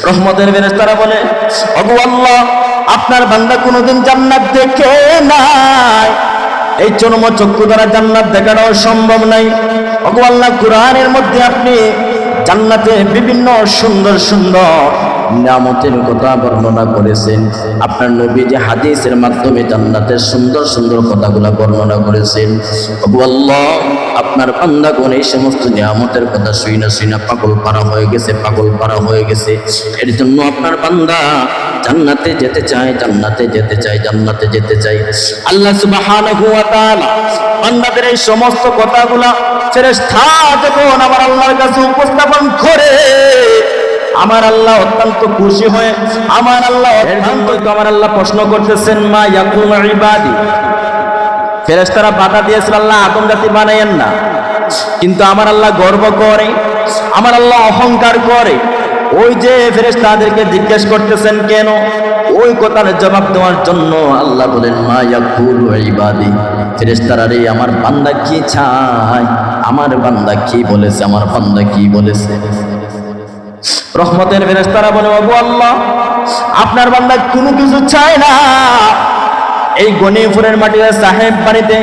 রহমতের ফেরেশতারা বলে, ওগো আল্লাহ, আপনার বান্দা কোনোদিন জান্নাত দেখে নাই, এই চর্মচক্ষু দ্বারা জান্নাত দেখানো সম্ভব নাই। ওগো আল্লাহ, কুরআনের মধ্যে আপনি জান্নাতে বিভিন্ন সুন্দর সুন্দর নিয়ামতের কথা বর্ণনা করেছেন। আপনার নবী যে হাদিসের মাধ্যমে জান্নাতের সুন্দর সুন্দর কথাগুলো বর্ণনা করেছেন। ওগো আল্লাহ, আপনার বান্দাগণ এই সমস্ত নিয়ামতের কথা শুইনা পাগল পারা হয়ে গেছে, পাগল পারা হয়ে গেছে। এর জন্য আপনার বান্দা জান্নাতে যেতে চায়, জান্নাতে যেতে চায়, জান্নাতে যেতে চায়। আল্লাহ সুবহানাহু ওয়া তাআলা বান্দাদের এই সমস্ত কথাগুলা ফেরেশতা যখন আমার আল্লাহর কাছে উপস্থাপন করে, আমার আল্লাহ অত্যন্ত খুশি হয়ে আমার আল্লাহ প্রশ্ন করতেছেন, মা ইয়াকুলু ইবাদি। ফেরেশতারা বাধা দিয়েছিল, আল্লাহ আদম জাতি বানাইয়েন না। কিন্তু আমার আল্লাহ গর্ব করে, আমার আল্লাহ অহংকার করে। ওই যে ফেরেশতাদেরকে জিজ্ঞেস করতেছেন কেন, ওই কথার জবাব দেওয়ার জন্য আল্লাহ বলেন, মা ইয়াকুলু ইবাদি। ফেরেশতারা রে, আমার বান্দা কি চায়, আমার বান্দা কি বলেছে, আমার বান্দা কি বলেছে। রহমতের ফেরেশতারা বলে, ওগো আল্লাহ, আপনার বান্দা কোনো কিছু চায় না। এই গনিপুরের মাটির সাহেব বাড়িতে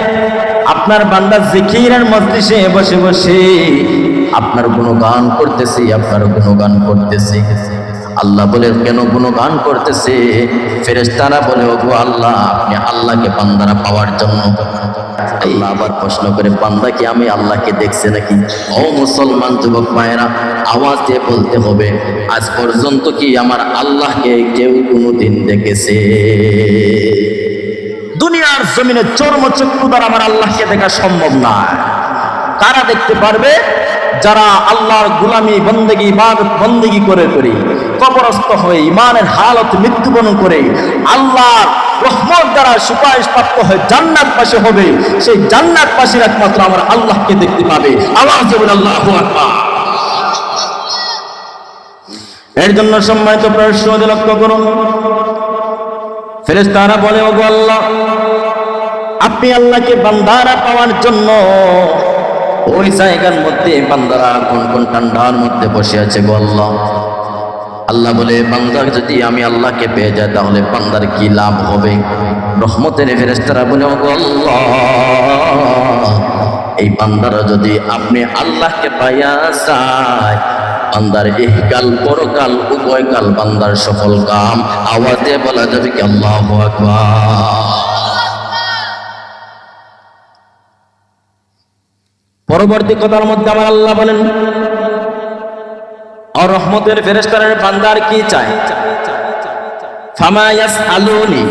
আপনার বান্দা জিকিরের মজলিসে বসে বসে আপনার গুণগান করতেছে, আপনার গুণগান করতেছে। আল্লাহ বলে, কেন গুণগান করতেছে? ফেরেশতারা বলে, ওগো আল্লাহ, আপনি আল্লাহকে বান্দারা পাওয়ার জন্য। আল্লাহ আবার প্রশ্ন করে, বান্দা কি আমি আল্লাহকে দেখছে নাকি? ও মুসলমান যুবক ভাইয়েরা, আওয়াজ দিয়ে বলতে হবে, আজ পর্যন্ত কি আমার আল্লাহকে কেউ কোনোদিন দেখেছে? দুনিয়ার জমিনে চর্মচক্ষু দ্বারা আমার আল্লাহকে দেখা সম্ভব না। কারা দেখতে পারবে? যারা আল্লাহর গোলামি বন্দেগী ইবাদত বন্দেগী করে কবরস্থ হয়ে ইমানের হালত মৃত্যুবরণ করে আল্লাহর রহমত দ্বারা সুপারিশ প্রাপ্ত হয়ে জান্নাতবাসী হবে। সেই জান্নাতবাসীর একমাত্র আমার আল্লাহকে দেখতে পাবে। আওয়াজ বলে আল্লাহু আকবার। এর জন্য সম্মানিত প্রশ্ন লক্ষ্য করুন, ফেরেশতারা বলে, ওগো আল্লাহ, আপনি আল্লাহকে বান্দারা পাওয়ার জন্য ওই জায়গার মধ্যে বান্দারা কোন কোন ঠান্ডার মধ্যে বসে আছে গো আল্লাহ। আল্লাহ বলে, বান্দা যদি আমি আল্লাহকে পেয়ে যায় তাহলে বান্দার কি লাভ হবে? রহমতের ফেরেশতারা বলে, ওগো আল্লাহ, এই বান্দারা যদি আপনি আল্লাহকে পাইয়া যায়, বান্দার ইহকাল পরকাল উভয়কাল বান্দার সফল কাম। আওয়াজে বলা যাবে কি আল্লাহু আকবার। পরবর্তী কথার মধ্যে আমার আল্লাহ বলেন, আর রহমতের ফেরেশতারা বান্দার কি চায়? ফামা ইয়াসআলুনি,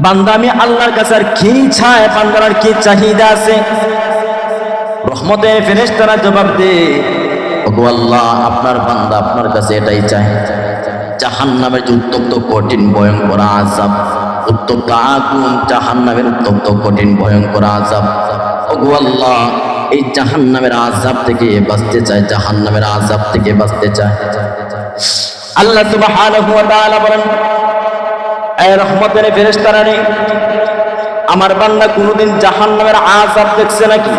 বান্দা আমি আল্লাহর কাছে আর কি চায়, বান্দার কি চাহিদা আছে? রহমতের ফেরেশতারা জবাব দেয়, ওগো আল্লাহ, আপনার বান্দা আপনার কাছে এটাই চায়, জাহান্নামের যে উত্তপ্ত কঠিন ভয়ঙ্কর আযাব, উত্তপ্ত আগুন, জাহান্নামের উত্তপ্ত কঠিন ভয়ঙ্কর আযাব। ওগো আল্লাহ, এই জাহান্নামের আযাব থেকে বাঁচতে চায়, জাহান্নামের আযাব থেকে বাঁচতে চায়। আল্লাহ সুবহানাহু ওয়া তাআলা বলেন, এই রহমতের ফেরেশতারা রে, আমার বান্দা কোনদিন জাহান্নামের আযাব দেখছে নাকি?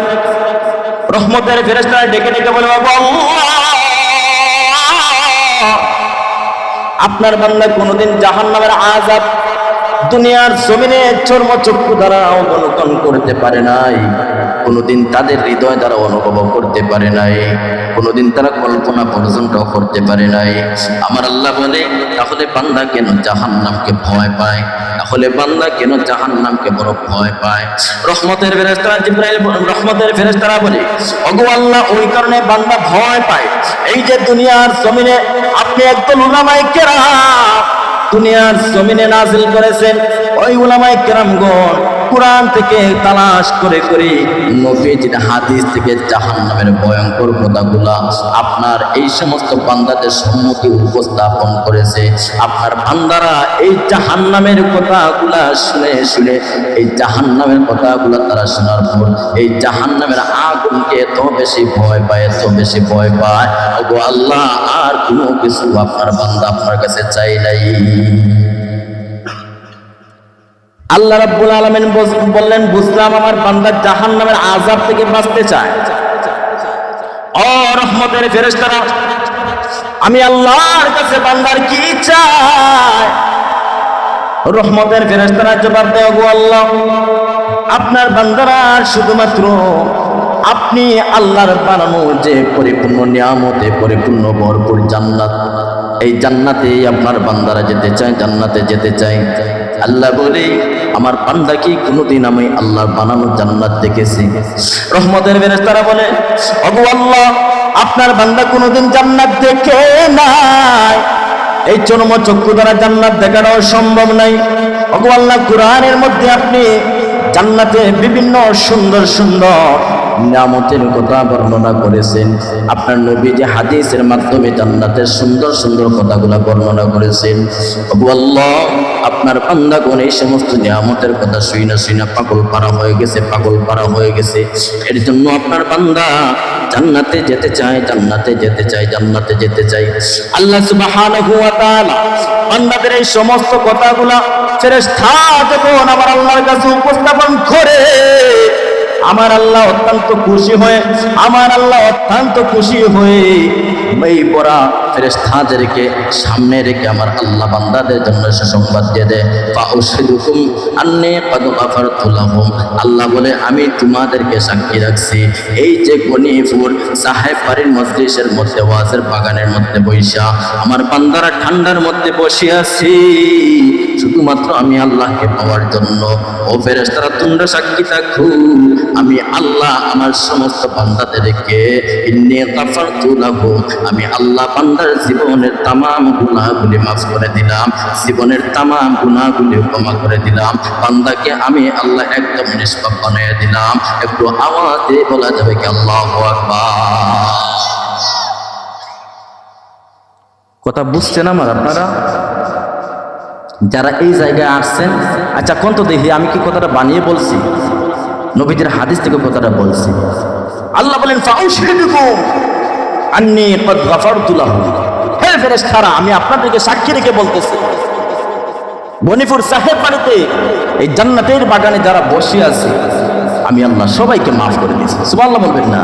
রহমতের ফেরেশতারা ডেকে ডেকে বলে, ওগো আল্লাহ, আপনার বান্দা কোনদিন জাহান্নামের আযাব দুনিয়ার জমিনে চর্মচক্ষু দ্বারা অবলোকন করতে পারে নাই, কোনদিন তাদের হৃদয় দ্বারা অনুভব করতে পারে নাই, কোনদিন তারা কল্পনা পর্যন্ত করতে পারে নাই। আমার আল্লাহ বলে, তাহলে বান্দা কেন জাহান্নামকে ভয় পায়? তাহলে বান্দা কেন জাহান্নামকে বড় ভয় পায়? রহমতের ফেরেশতারা জিবরাইল রহমতের ফেরেশতারা বলে, ওগো আল্লাহ, ওই কারণে বান্দা ভয় পায়, এই যে দুনিয়ার জমিনে আপনি একদল উলামায়ে কেরাম দুনিয়ার জমিনে নাজিল করেছেন, ওই উলামায়ে কেরামগণ কুরআন থেকে তালাশ করে করে নবীজির হাদিস থেকে জাহান্নামের ভয়ঙ্কর কথাগুলা আপনার এই সমস্ত বান্দাদের সম্মুখে উপস্থাপন করেছে। আপনার বান্দারা এই জাহান্নামের কথাগুলা শুনে শুনে, এই জাহান্নামের কথাগুলা তারা শোনার পর এই জাহান্নামের আগুনকে এত বেশি ভয় পায়, এত বেশি ভয় পায়। ওগো আল্লাহ, আর কোনো কিছু আপনার বান্দা আপনার কাছে চাই নাই। আল্লাহ রাব্বুল আলামিন বললেন, বুঝলাম আমার বান্দা জাহান্নামের আযাব থেকে বাঁচতে চায়। ও রহমতের ফেরেশতারা, আমি আল্লাহর কাছে বান্দার কি চাই? রহমতের ফেরেশতারা জবাব দেয়, ওগো আল্লাহ, আপনার বান্দারা শুধুমাত্র আপনি আল্লাহর বানানো যে পরিপূর্ণ নিয়ামতে পরিপূর্ণ ভরপুর জান্নাত, এই জান্নাতে আপনার বান্দারা যেতে চায়, জান্নাতে যেতে চায়। আল্লাহ বলে, আমার বান্দা কি কোনোদিন আমি আল্লাহর বানানো জান্নাত দেখেছি? রহমতের ফেরেশতারা বলে, ওগো আল্লাহ, আপনার বান্দা কোনোদিন জান্নাত দেখে নাই, এই চর্ম চক্ষু দ্বারা জান্নাত দেখানো সম্ভব নাই। ওগো আল্লাহ, কোরআনের মধ্যে আপনি জান্নাতে বিভিন্ন সুন্দর সুন্দর নিয়ামতের কথা বর্ণনা করেছেন। আপনার নবী যে হাদিসের মাধ্যমে জান্নাতের সুন্দর সুন্দর কথাগুলো বর্ণনা করেছেন। ওগো আল্লাহ, আপনার বান্দাগণ এই সমস্ত নিয়ামতের কথা শুইনা পাগল পারা হয়ে গেছে, পাগল পারা হয়ে গেছে। এর জন্য আপনার বান্দা জান্নাতে যেতে চায়, জান্নাতে যেতে চায়, জান্নাতে যেতে চায়। আল্লাহ সুবহানাহু ওয়া তাআলা বান্দাদের এই সমস্ত কথাগুলা ফেরেশতা যখন আমার আল্লাহর কাছে উপস্থাপন করে, আমার আল্লাহ অত্যন্ত খুশি হয়ে, আমার আল্লাহ অত্যন্ত খুশি হয়ে এই পড়া ফেরেশতাদেরকে সামনে রেখে আমার আল্লাহ বান্দাদের জন্য সুসংবাদ দিয়ে দেয়, ফাউশহিদুকুম আন্নী ক্বাদ গাফারতু লাহুম। আল্লাহ বলে, আমি তোমাদেরকে সাক্ষী রাখছি, এই যে গনিপুর সাহেব বাড়ির মজলিসের মধ্যে, ওয়াজের বাগানের মধ্যে বৈশা আমার বান্দারা ঠান্ডার মধ্যে বসে আছি শুধুমাত্র আমি আল্লাহকে পাওয়ার জন্য। ও ফেরেশতারা, তোমরা সাক্ষী থাকো, আমি আল্লাহ আমার সমস্ত বান্দাদেরকে ইন্নী গাফারতু লাহুম, আমি আল্লাহ বান্দার জীবনের তামাম গুনাহগুলি মাফ করে দিলাম, জীবনের তামাম গুনাহগুলি ক্ষমা করে দিলাম, বান্দাকে আমি আল্লাহ একদম নিষ্পাপ বানিয়ে দিলাম। একটু আওয়াজে বলা যাবে কি আল্লাহু আকবার? কথা বুঝছেন আমার আপনারা যারা এই জায়গায় আসছেন? আচ্ছা কোন তো দেখি আমি কি কথাটা বানিয়ে বলছি? নবীজির হাদিস থেকে কথাটা বলছি। আল্লাহ বলেন, ফাউশহিদুকুম আন্নী ক্বাদ গাফারতু লাহুম। হে ফেরেশতারা, আমি আপনাদেরকে সাক্ষী রেখে বলতেছি, গনিপুর সাহেব বাড়িতে এই জান্নাতের বাগানে যারা বসে আছে আমি আল্লাহ সবাইকে মাফ করে দিয়েছি। সুবহানাল্লাহ বলবেন না?